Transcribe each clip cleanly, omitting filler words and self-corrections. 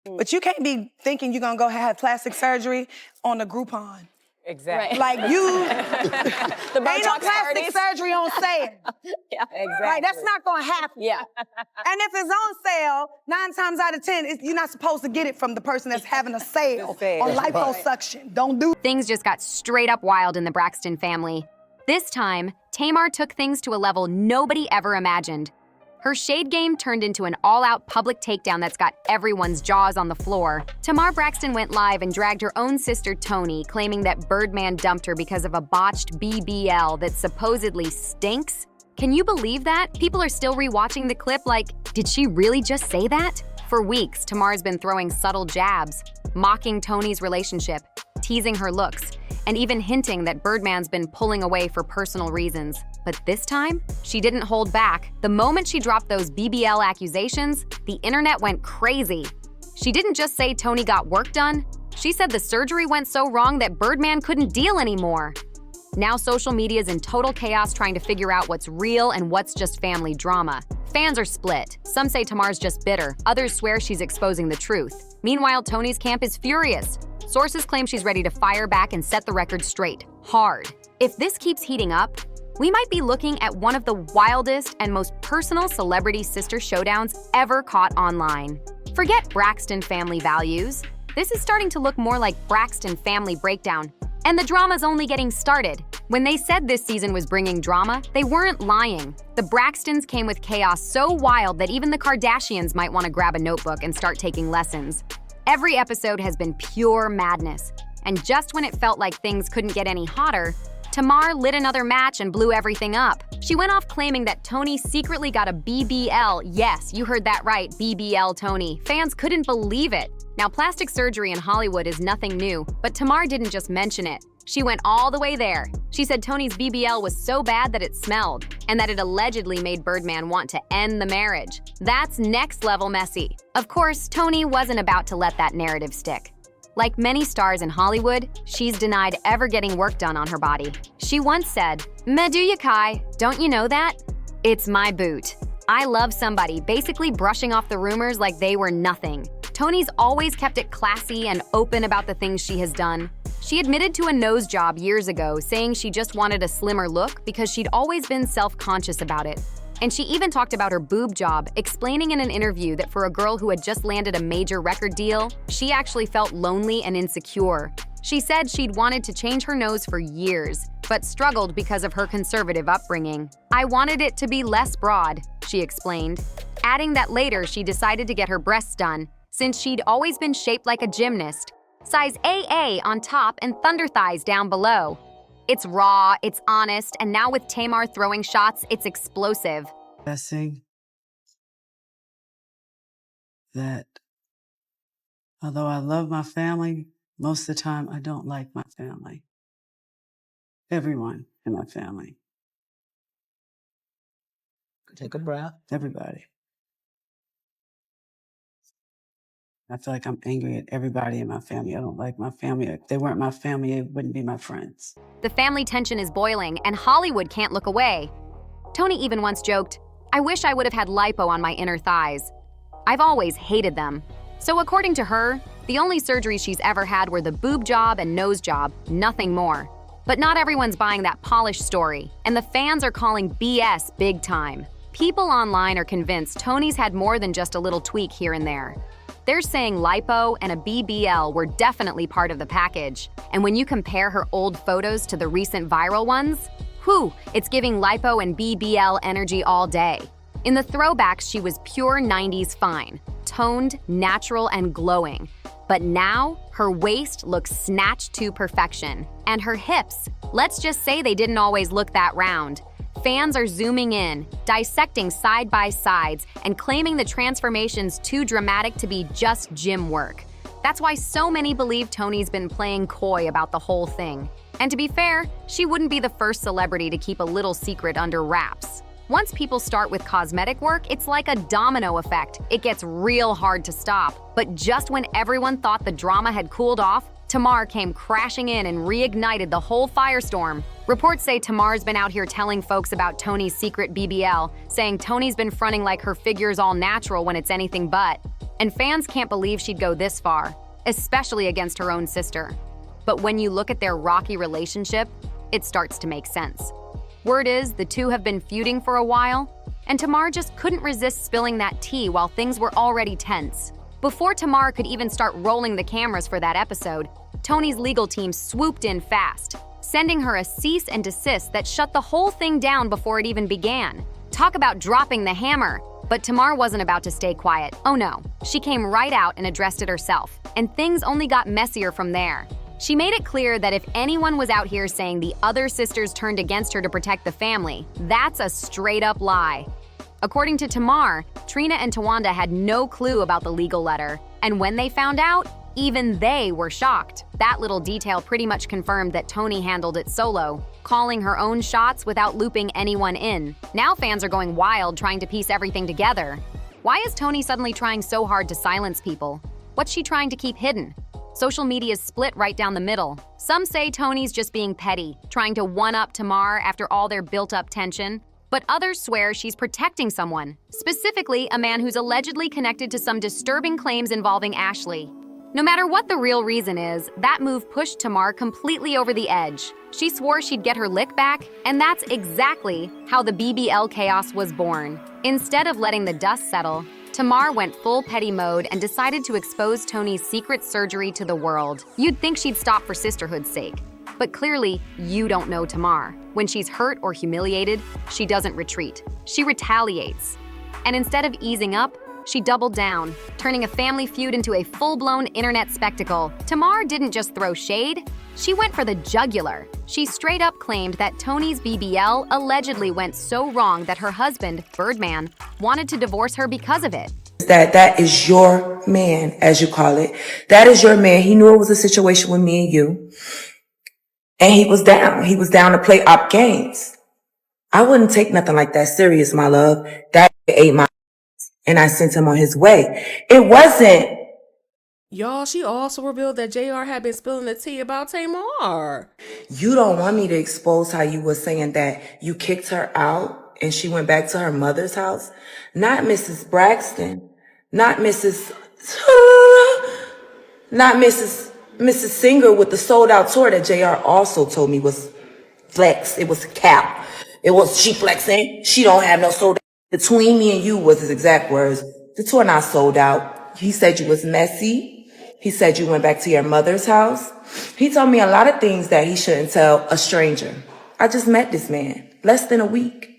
But you can't be thinking you're gonna go have plastic surgery on a Groupon. Exactly. Like you, The ain't no plastic surgery on sale. Yeah, exactly. Right, that's not gonna happen. Yeah. And if it's on sale, 9 times out of 10, you're not supposed to get it from the person that's having a sale on liposuction. Don't do it. Things just got straight up wild in the Braxton family. This time, Tamar took things to a level nobody ever imagined. Her shade game turned into an all-out public takedown that's got everyone's jaws on the floor. Tamar Braxton went live and dragged her own sister Toni, claiming that Birdman dumped her because of a botched BBL that supposedly stinks. Can you believe that? People are still rewatching the clip like, did she really just say that? For weeks, Tamar's been throwing subtle jabs, mocking Toni's relationship, teasing her looks, and even hinting that Birdman's been pulling away for personal reasons. But this time, she didn't hold back. The moment she dropped those BBL accusations, the internet went crazy. She didn't just say Toni got work done, she said the surgery went so wrong that Birdman couldn't deal anymore. Now social media's in total chaos trying to figure out what's real and what's just family drama. Fans are split. Some say Tamar's just bitter, others swear she's exposing the truth. Meanwhile, Toni's camp is furious. Sources claim she's ready to fire back and set the record straight, hard. If this keeps heating up, we might be looking at one of the wildest and most personal celebrity sister showdowns ever caught online. Forget Braxton family values. This is starting to look more like Braxton family breakdown. And the drama's only getting started. When they said this season was bringing drama, they weren't lying. The Braxtons came with chaos so wild that even the Kardashians might want to grab a notebook and start taking lessons. Every episode has been pure madness. And just when it felt like things couldn't get any hotter, Tamar lit another match and blew everything up. She went off claiming that Toni secretly got a BBL. Yes, you heard that right, BBL Toni. Fans couldn't believe it. Now, plastic surgery in Hollywood is nothing new, but Tamar didn't just mention it. She went all the way there. She said Toni's BBL was so bad that it smelled, and that it allegedly made Birdman want to end the marriage. That's next level messy. Of course, Toni wasn't about to let that narrative stick. Like many stars in Hollywood, she's denied ever getting work done on her body. She once said, "Meduya Kai, don't you know that? It's my boot. I love somebody," basically brushing off the rumors like they were nothing. Toni's always kept it classy and open about the things she has done. She admitted to a nose job years ago, saying she just wanted a slimmer look because she'd always been self-conscious about it. And she even talked about her boob job, explaining in an interview that for a girl who had just landed a major record deal, she actually felt lonely and insecure. She said she'd wanted to change her nose for years, but struggled because of her conservative upbringing. "I wanted it to be less broad," she explained, adding that later she decided to get her breasts done, since she'd always been shaped like a gymnast. Size AA on top and thunder thighs down below. It's raw, it's honest, and now with Tamar throwing shots, it's explosive. Guessing that although I love my family, most of the time I don't like my family. Everyone in my family. Take a breath. Everybody. I feel like I'm angry at everybody in my family. I don't like my family. If they weren't my family, they wouldn't be my friends. The family tension is boiling, and Hollywood can't look away. Toni even once joked, "I wish I would have had lipo on my inner thighs. I've always hated them." So according to her, the only surgeries she's ever had were the boob job and nose job, nothing more. But not everyone's buying that polished story, and the fans are calling BS big time. People online are convinced Toni's had more than just a little tweak here and there. They're saying lipo and a BBL were definitely part of the package. And when you compare her old photos to the recent viral ones, whew, it's giving lipo and BBL energy all day. In the throwbacks, she was pure 90s fine, toned, natural, and glowing. But now, her waist looks snatched to perfection. And her hips, let's just say they didn't always look that round. Fans are zooming in, dissecting side by sides, and claiming the transformation's too dramatic to be just gym work. That's why so many believe Toni's been playing coy about the whole thing. And to be fair, she wouldn't be the first celebrity to keep a little secret under wraps. Once people start with cosmetic work, it's like a domino effect. It gets real hard to stop. But just when everyone thought the drama had cooled off, Tamar came crashing in and reignited the whole firestorm. Reports say Tamar's been out here telling folks about Toni's secret BBL, saying Toni's been fronting like her figure's all natural when it's anything but. and fans can't believe she'd go this far, especially against her own sister. But when you look at their rocky relationship, it starts to make sense. Word is the two have been feuding for a while, and Tamar just couldn't resist spilling that tea while things were already tense. Before Tamar could even start rolling the cameras for that episode, Toni's legal team swooped in fast, sending her a cease and desist that shut the whole thing down before it even began. Talk about dropping the hammer! But Tamar wasn't about to stay quiet. Oh no, she came right out and addressed it herself, and things only got messier from there. She made it clear that if anyone was out here saying the other sisters turned against her to protect the family, that's a straight-up lie. According to Tamar, Trina and Tawanda had no clue about the legal letter, and when they found out, even they were shocked. That little detail pretty much confirmed that Toni handled it solo, calling her own shots without looping anyone in. Now fans are going wild trying to piece everything together. Why is Toni suddenly trying so hard to silence people? What's she trying to keep hidden? Social media's split right down the middle. Some say Toni's just being petty, trying to one-up Tamar after all their built-up tension. But others swear she's protecting someone, specifically a man who's allegedly connected to some disturbing claims involving Ashley. No matter what the real reason is, that move pushed Tamar completely over the edge. She swore she'd get her lick back, and that's exactly how the BBL chaos was born. Instead of letting the dust settle, Tamar went full petty mode and decided to expose Toni's secret surgery to the world. You'd think she'd stop for sisterhood's sake. But clearly, you don't know Tamar. When she's hurt or humiliated, she doesn't retreat. She retaliates. And instead of easing up, she doubled down, turning a family feud into a full-blown internet spectacle. Tamar didn't just throw shade, she went for the jugular. She straight up claimed that Toni's BBL allegedly went so wrong that her husband, Birdman, wanted to divorce her because of it. That is your man, as you call it. That is your man. He knew it was a situation with me and you. And he was down. He was down to play op games. I wouldn't take nothing like that serious, my love. That ate my and I sent him on his way. It wasn't. Y'all, she also revealed that JR had been spilling the tea about Tamar. You don't want me to expose how you were saying that you kicked her out and she went back to her mother's house? Not Mrs. Braxton. Not Mrs. Not Mrs. Singer with the sold out tour that JR also told me was flex. It was cap. It was she flexing. She don't have no sold out. Between me and you was his exact words. The tour not sold out. He said you was messy. He said you went back to your mother's house. He told me a lot of things that he shouldn't tell a stranger. I just met this man. Less than a week.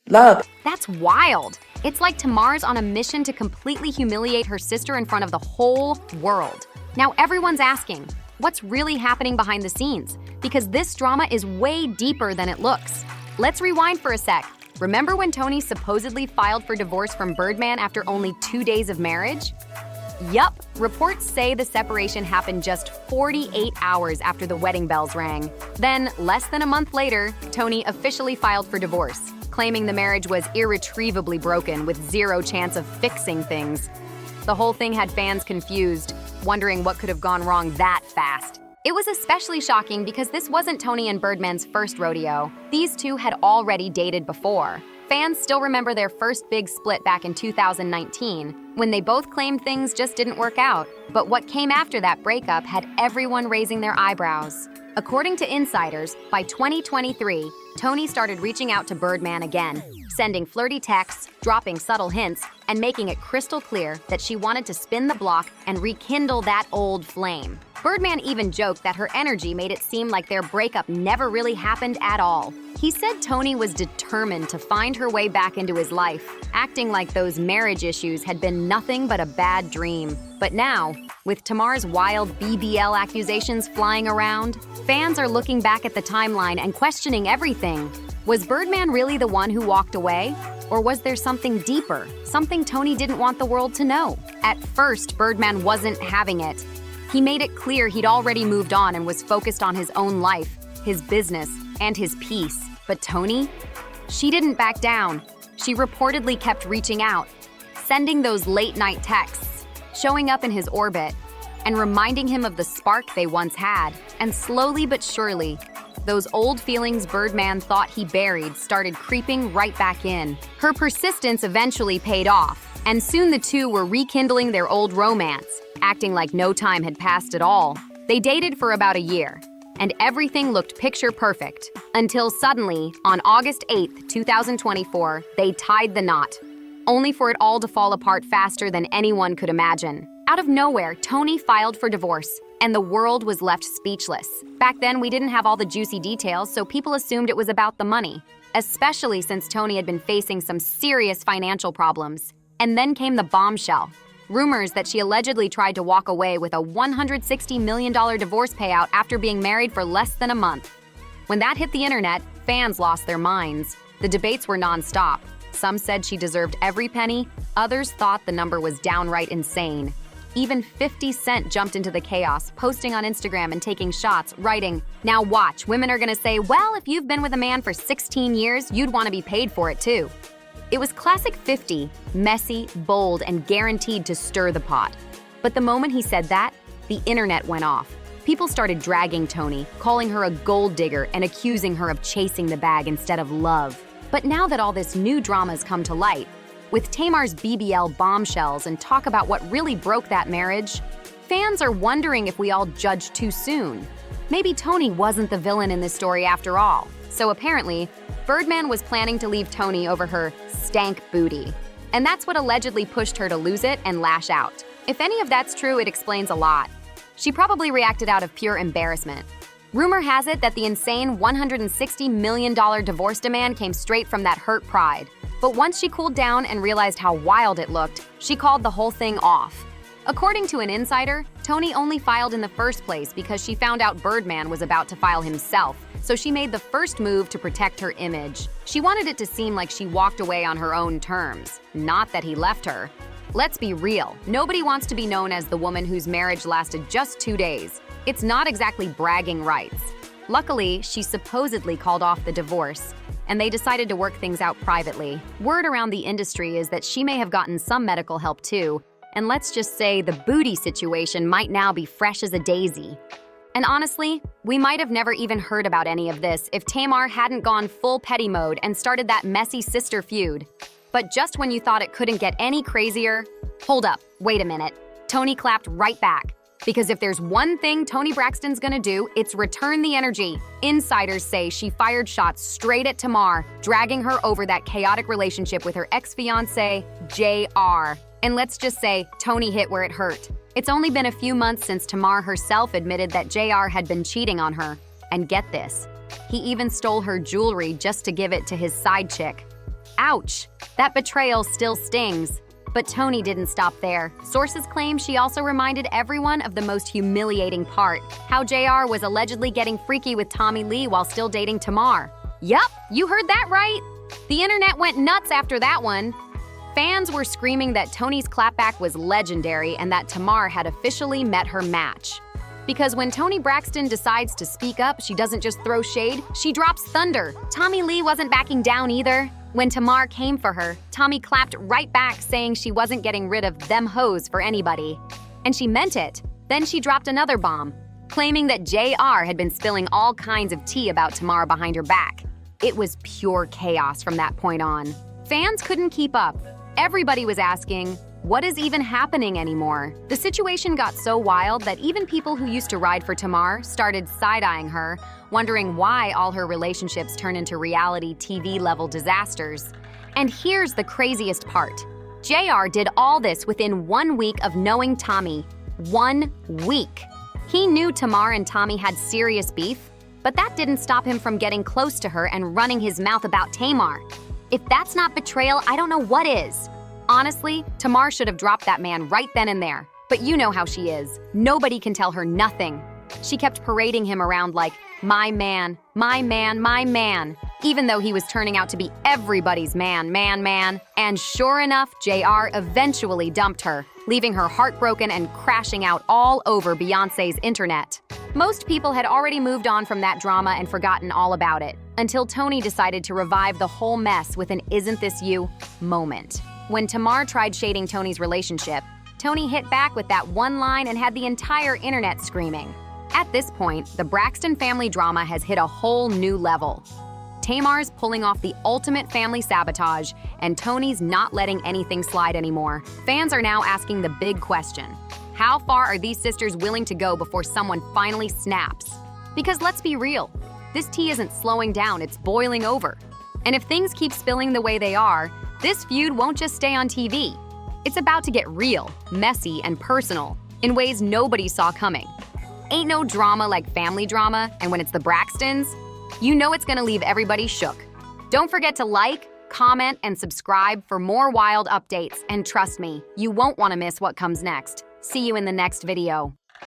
Love. That's wild. It's like Tamar's on a mission to completely humiliate her sister in front of the whole world. Now everyone's asking, what's really happening behind the scenes? Because this drama is way deeper than it looks. Let's rewind for a sec. Remember when Toni supposedly filed for divorce from Birdman after only 2 days of marriage? Yup, reports say the separation happened just 48 hours after the wedding bells rang. Then, less than a month later, Toni officially filed for divorce, claiming the marriage was irretrievably broken with zero chance of fixing things. The whole thing had fans confused, wondering what could have gone wrong that fast. It was especially shocking because this wasn't Toni and Birdman's first rodeo. These two had already dated before. Fans still remember their first big split back in 2019, when they both claimed things just didn't work out. But what came after that breakup had everyone raising their eyebrows. According to insiders, by 2023, Toni started reaching out to Birdman again, sending flirty texts, dropping subtle hints, and making it crystal clear that she wanted to spin the block and rekindle that old flame. Birdman even joked that her energy made it seem like their breakup never really happened at all. He said Toni was determined to find her way back into his life, acting like those marriage issues had been nothing but a bad dream. But now, with Tamar's wild BBL accusations flying around, fans are looking back at the timeline and questioning everything. Was Birdman really the one who walked away? Or was there something deeper, something Toni didn't want the world to know? At first, Birdman wasn't having it. He made it clear he'd already moved on and was focused on his own life, his business, and his peace. But Toni? She didn't back down. She reportedly kept reaching out, sending those late-night texts, showing up in his orbit, and reminding him of the spark they once had. And slowly but surely, those old feelings Birdman thought he buried started creeping right back in. Her persistence eventually paid off. And soon the two were rekindling their old romance, acting like no time had passed at all. They dated for about a year, and everything looked picture perfect. Until suddenly, on August 8th, 2024, they tied the knot, only for it all to fall apart faster than anyone could imagine. Out of nowhere, Toni filed for divorce, and the world was left speechless. Back then, we didn't have all the juicy details, so people assumed it was about the money, especially since Toni had been facing some serious financial problems. And then came the bombshell. Rumors that she allegedly tried to walk away with a $160 million divorce payout after being married for less than a month. When that hit the internet, fans lost their minds. The debates were nonstop. Some said she deserved every penny, others thought the number was downright insane. Even 50 Cent jumped into the chaos, posting on Instagram and taking shots, writing, "Now watch, women are gonna say, well, if you've been with a man for 16 years, you'd want to be paid for it too." It was classic 50, messy, bold, and guaranteed to stir the pot. But the moment he said that, the internet went off. People started dragging Toni, calling her a gold digger and accusing her of chasing the bag instead of love. But now that all this new drama's come to light, with Tamar's BBL bombshells and talk about what really broke that marriage, fans are wondering if we all judged too soon. Maybe Toni wasn't the villain in this story after all. So apparently, Birdman was planning to leave Toni over her stank booty. And that's what allegedly pushed her to lose it and lash out. If any of that's true, it explains a lot. She probably reacted out of pure embarrassment. Rumor has it that the insane $160 million divorce demand came straight from that hurt pride. But once she cooled down and realized how wild it looked, she called the whole thing off. According to an insider, Toni only filed in the first place because she found out Birdman was about to file himself, so she made the first move to protect her image. She wanted it to seem like she walked away on her own terms, not that he left her. Let's be real, nobody wants to be known as the woman whose marriage lasted just 2 days. It's not exactly bragging rights. Luckily, she supposedly called off the divorce, and they decided to work things out privately. Word around the industry is that she may have gotten some medical help too, and let's just say the booty situation might now be fresh as a daisy. And honestly, we might have never even heard about any of this if Tamar hadn't gone full petty mode and started that messy sister feud. But just when you thought it couldn't get any crazier, hold up, wait a minute. Toni clapped right back. Because if there's one thing Toni Braxton's gonna do, it's return the energy. Insiders say she fired shots straight at Tamar, dragging her over that chaotic relationship with her ex-fiancé, JR. And let's just say, Toni hit where it hurt. It's only been a few months since Tamar herself admitted that JR had been cheating on her. And get this, he even stole her jewelry just to give it to his side chick. Ouch, that betrayal still stings. But Toni didn't stop there. Sources claim she also reminded everyone of the most humiliating part, how JR was allegedly getting freaky with Tommy Lee while still dating Tamar. Yup, you heard that right. The internet went nuts after that one. Fans were screaming that Toni's clapback was legendary and that Tamar had officially met her match. Because when Toni Braxton decides to speak up, she doesn't just throw shade, she drops thunder. Tommy Lee wasn't backing down either. When Tamar came for her, Tommy clapped right back saying she wasn't getting rid of them hoes for anybody. And she meant it. Then she dropped another bomb, claiming that JR had been spilling all kinds of tea about Tamar behind her back. It was pure chaos from that point on. Fans couldn't keep up. Everybody was asking, what is even happening anymore? The situation got so wild that even people who used to ride for Tamar started side-eyeing her, wondering why all her relationships turn into reality TV-level disasters. And here's the craziest part. JR did all this within 1 week of knowing Tommy. 1 week. He knew Tamar and Tommy had serious beef, but that didn't stop him from getting close to her and running his mouth about Tamar. If that's not betrayal, I don't know what is. Honestly, Tamar should have dropped that man right then and there. But you know how she is. Nobody can tell her nothing. She kept parading him around like, my man, my man, my man, even though he was turning out to be everybody's man. And sure enough, JR eventually dumped her, leaving her heartbroken and crashing out all over Beyoncé's internet. Most people had already moved on from that drama and forgotten all about it, until Toni decided to revive the whole mess with an "Isn't This You?" moment. When Tamar tried shading Toni's relationship, Toni hit back with that one line and had the entire internet screaming. At this point, the Braxton family drama has hit a whole new level. Tamar's pulling off the ultimate family sabotage, and Toni's not letting anything slide anymore. Fans are now asking the big question. How far are these sisters willing to go before someone finally snaps? Because let's be real, this tea isn't slowing down, it's boiling over. And if things keep spilling the way they are, this feud won't just stay on TV. It's about to get real, messy, and personal in ways nobody saw coming. Ain't no drama like family drama, and when it's the Braxtons, you know it's gonna leave everybody shook. Don't forget to like, comment, and subscribe for more wild updates, and trust me, you won't wanna miss what comes next. See you in the next video.